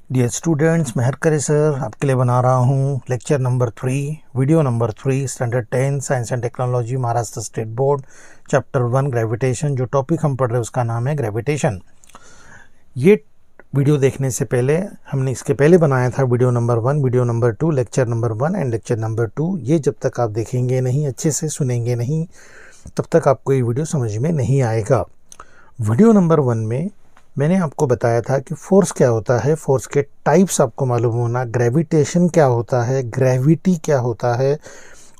Dear students, मैं Harkare sir आपके लिए बना रहा हूँ lecture number 3, video number 3, standard 10 science and technology, Maharashtra state board, chapter 1 gravitation. जो टॉपिक हम पढ़ रहे हैं उसका नाम है ग्रेविटेशन। ये वीडियो देखने से पहले हमने इसके पहले बनाया था video number 1, video number 2, lecture number 1 and lecture number 2। ये जब तक आप देखेंगे नहीं, अच्छे से सुनेंगे नहीं, तब तक आपको ये वीडियो समझ में नहीं आएगा। वीडियो नंबर 1 में मैंने आपको बताया था कि फोर्स क्या होता है, फोर्स के टाइप्स आपको मालूम होना, ग्रेविटेशन क्या होता है, ग्रेविटी क्या होता है,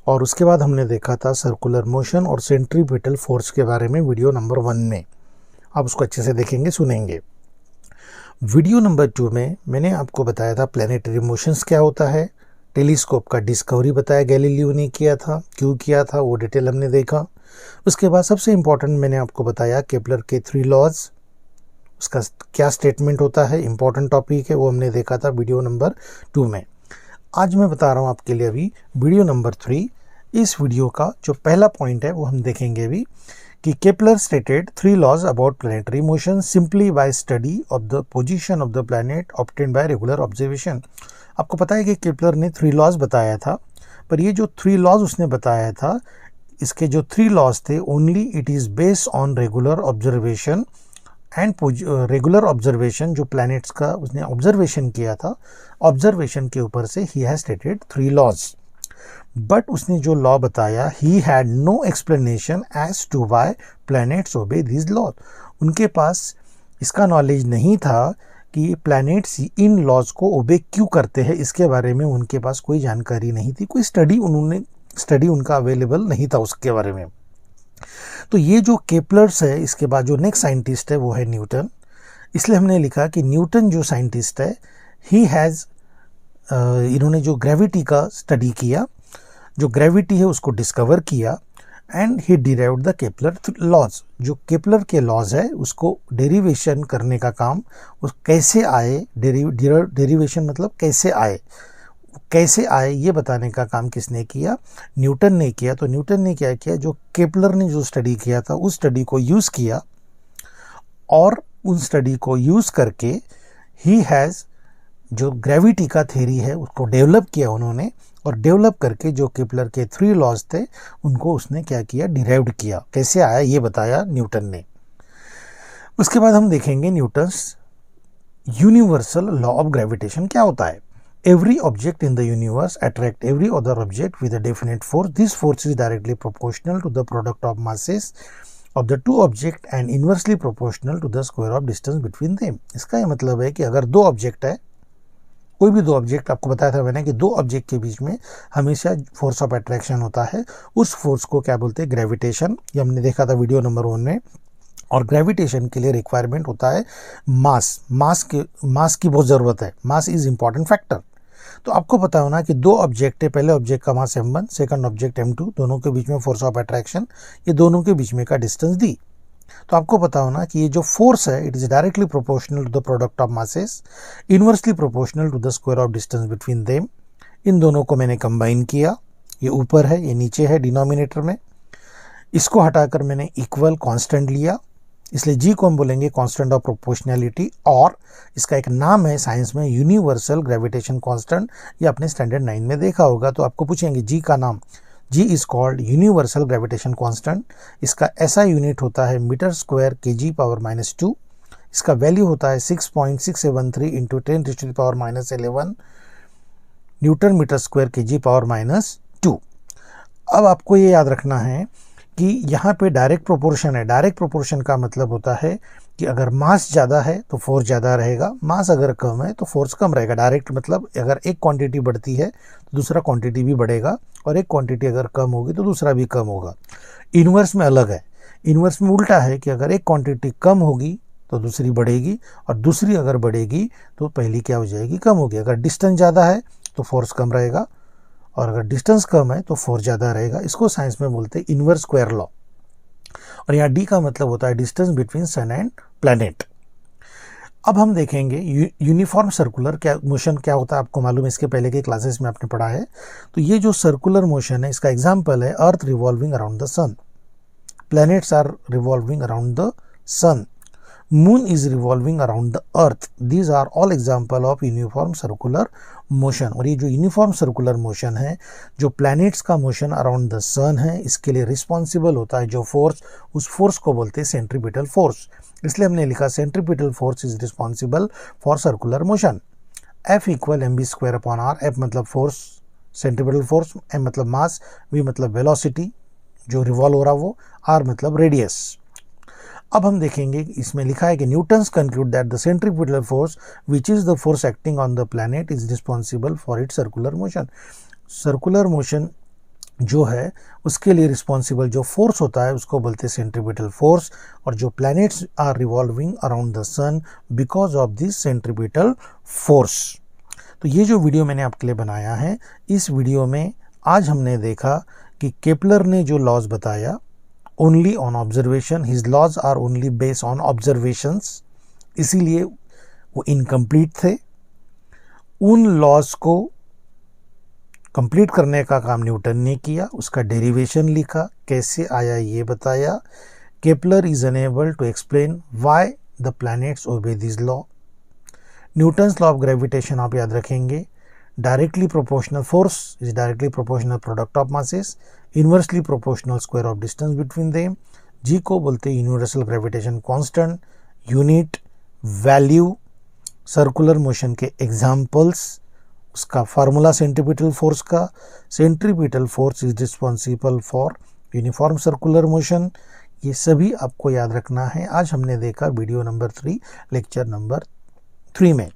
और उसके बाद हमने देखा था सर्कुलर मोशन और सेंट्रीपिटल फोर्स के बारे में वीडियो नंबर 1 में। आप उसको अच्छे से देखेंगे, सुनेंगे। वीडियो नंबर 2 में मैंने आपको बताया था प्लैनेटरी मोशंस क्या होता है, टेलीस्कोप का डिस्कवरी बताया गैलीलियो ने किया था, क्यों किया था वो डिटेल हमने देखा। उसके बाद सबसे इम्पॉर्टेंट मैंने आपको बताया केपलर के 3 लॉज, उसका क्या स्टेटमेंट होता है, इंपॉर्टेंट टॉपिक है, वो हमने देखा था वीडियो नंबर 2 में। आज मैं बता रहा हूँ आपके लिए अभी वीडियो नंबर 3। इस वीडियो का जो पहला पॉइंट है वो हम देखेंगे अभी कि Kepler stated 3 laws about planetary motion simply by study of the position of the planet obtained by regular observation. आपको पता है कि केपलर ने 3 लॉज बताया था, पर ये जो 3 लॉज उसने बताया था, इसके जो 3 लॉज थे, only it is based on regular observation and regular observation. जो प्लैनेट्स का उसने ऑब्जर्वेशन किया था, ऑब्जर्वेशन के ऊपर से ही हैज स्टेटेड 3 लॉज। बट उसने जो लॉ बताया, he had no explanation as to why planets obey this law. उनके पास इसका नॉलेज नहीं था कि प्लैनेट्स इन लॉज को ओबे क्यों करते हैं। इसके बारे में उनके पास कोई जानकारी नहीं थी, कोई स्टडी उनका अवेलेबल नहीं था उसके बारे में। तो ये जो केपलर्स है, इसके बाद जो नेक्स्ट साइंटिस्ट है वो है न्यूटन। इसलिए हमने लिखा कि न्यूटन जो साइंटिस्ट है, ही हैज़ इन्होंने जो ग्रेविटी का स्टडी किया, जो ग्रेविटी है उसको डिस्कवर किया, and he derived the Kepler laws. जो केपलर के लॉज है उसको डेरिवेशन करने का काम, उस कैसे आए, डेरिवेशन मतलब कैसे आए ये बताने का काम किसने किया, न्यूटन ने किया। तो न्यूटन ने क्या किया, जो केपलर ने जो स्टडी किया था उस स्टडी को यूज़ किया, और उन स्टडी को यूज़ करके ही हैज़ जो ग्रेविटी का थ्योरी है उसको डेवलप किया उन्होंने, और डेवलप करके जो केपलर के 3 लॉज थे उनको उसने क्या किया, डिराइव्ड किया। कैसे आया ये बताया न्यूटन ने। उसके बाद हम देखेंगे Newton's universal law of gravitation क्या होता है। Every object in the universe attract every other object with a definite force. This force is directly proportional to the product of masses of the two objects and inversely proportional to the square of distance between them. इसका ये मतलब है कि अगर 2 object है, कोई भी 2 object, आपको बताया था मैंने कि 2 ऑब्जेक्ट के बीच में हमेशा फोर्स ऑफ अट्रैक्शन होता है। उस फोर्स को क्या बोलते हैं, ग्रेविटेशन। ये हमने देखा था वीडियो नंबर 1 में। और ग्रेविटेशन के लिए रिक्वायरमेंट होता है मास की बहुत ज़रूरत है। Mass is important factor. तो आपको पता होना कि 2 ऑब्जेक्ट है, पहले ऑब्जेक्ट का मास m1, सेकंड ऑब्जेक्ट m2, दोनों के बीच में फोर्स ऑफ अट्रैक्शन, ये दोनों के बीच में का डिस्टेंस दी। तो आपको पता होना कि ये जो फोर्स है, it is directly proportional to the product of masses, inversely proportional to the square of distance between them. इन दोनों को मैंने कंबाइन किया, ये ऊपर है ये नीचे है डिनोमिनेटर में। इसको हटाकर मैंने इक्वल कांस्टेंट लिया, इसलिए जी को हम बोलेंगे कांस्टेंट ऑफ प्रोपोर्शनैलिटी, और इसका एक नाम है साइंस में यूनिवर्सल ग्रेविटेशन कांस्टेंट। ये आपने स्टैंडर्ड 9 में देखा होगा। तो आपको पूछेंगे जी का नाम, G is called universal gravitation constant. इसका ऐसा यूनिट होता है मीटर स्क्वायर kg⁻²। इसका वैल्यू होता है 6.673 into 10⁻⁻11 Newton metre square kg⁻²। अब आपको ये याद रखना है कि यहाँ पे डायरेक्ट प्रोपोर्शन है। डायरेक्ट प्रोपोर्शन का मतलब होता है कि अगर मास ज़्यादा है तो फोर्स ज़्यादा रहेगा, मास अगर कम है तो फोर्स कम रहेगा। डायरेक्ट मतलब अगर एक क्वांटिटी बढ़ती है तो दूसरा क्वांटिटी भी बढ़ेगा, और एक क्वांटिटी अगर कम होगी तो दूसरा भी कम होगा। इन्वर्स में अलग है, इन्वर्स में उल्टा है कि अगर एक क्वांटिटी कम होगी तो दूसरी बढ़ेगी, और दूसरी अगर बढ़ेगी तो पहली क्या हो जाएगी, कम होगी। अगर डिस्टेंस ज़्यादा है तो फोर्स कम रहेगा, और अगर डिस्टेंस कम है तो फोर्स ज़्यादा रहेगा। इसको साइंस में बोलते हैं इनवर्स स्क्वायर लॉ। और यहाँ डी का मतलब होता है distance between sun and planet. अब हम देखेंगे यूनिफॉर्म सर्कुलर मोशन क्या होता है। आपको मालूम है, इसके पहले के क्लासेस में आपने पढ़ा है। तो ये जो सर्कुलर मोशन है, इसका एग्जाम्पल है earth revolving around the sun, planets are revolving around the sun. Moon is revolving around the earth. These are all example of uniform circular motion. और ये जो यूनिफॉर्म सर्कुलर मोशन है, जो planets का motion around the सन है, इसके लिए responsible होता है जो फोर्स, उस फोर्स को बोलते हैं सेंट्रीपिटल फोर्स। इसलिए हमने लिखा centripetal force is responsible for circular motion. F equal mv² upon r। F मतलब फोर्स, सेंट्रीपिटल फोर्स, m मतलब मास, v मतलब वेलोसिटी जो रिवॉल्व हो रहा वो, r मतलब रेडियस। अब हम देखेंगे, इसमें लिखा है कि Newton's conclude that the centripetal force which is the force acting on the planet is responsible for it circular motion. Circular motion जो है उसके लिए रिस्पॉन्सिबल जो फोर्स होता है उसको बोलते हैं सेंट्रीपिटल फोर्स। और जो planets are revolving around the sun because of this centripetal force. तो ये जो वीडियो मैंने आपके लिए बनाया है, इस वीडियो में आज हमने देखा कि केपलर ने जो लॉज बताया only on observation, his laws are only based on observations, इसीलिए वो इनकम्प्लीट थे। उन लॉज को कंप्लीट करने का काम न्यूटन ने किया, उसका डेरिवेशन लिखा, कैसे आया ये बताया। Kepler is unable to explain why the planets obey this law. Newton's law of gravitation आप याद रखेंगे, directly proportional force is directly proportional product of masses, inversely proportional square of distance between them. G को बोलते हैं universal gravitation constant, unit, value. Circular motion के examples, उसका formula centripetal force का, centripetal force is responsible for uniform circular motion. ये सभी आपको याद रखना है। आज हमने देखा वीडियो नंबर 3 लेक्चर नंबर 3 में।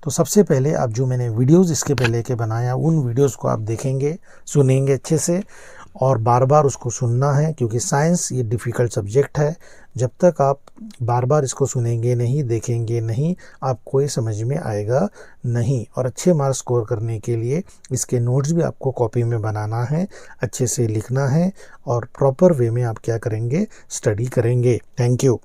तो सबसे पहले आप जो मैंने वीडियोस इसके पहले के बनाया, उन वीडियोस को आप देखेंगे, सुनेंगे अच्छे से और बार बार उसको सुनना है, क्योंकि साइंस ये डिफ़िकल्ट सब्जेक्ट है। जब तक आप बार बार इसको सुनेंगे नहीं, देखेंगे नहीं, आपको ये समझ में आएगा नहीं। और अच्छे मार्क्स स्कोर करने के लिए इसके नोट्स भी आपको कॉपी में बनाना है, अच्छे से लिखना है और प्रॉपर वे में आप क्या करेंगे, स्टडी करेंगे। Thank you.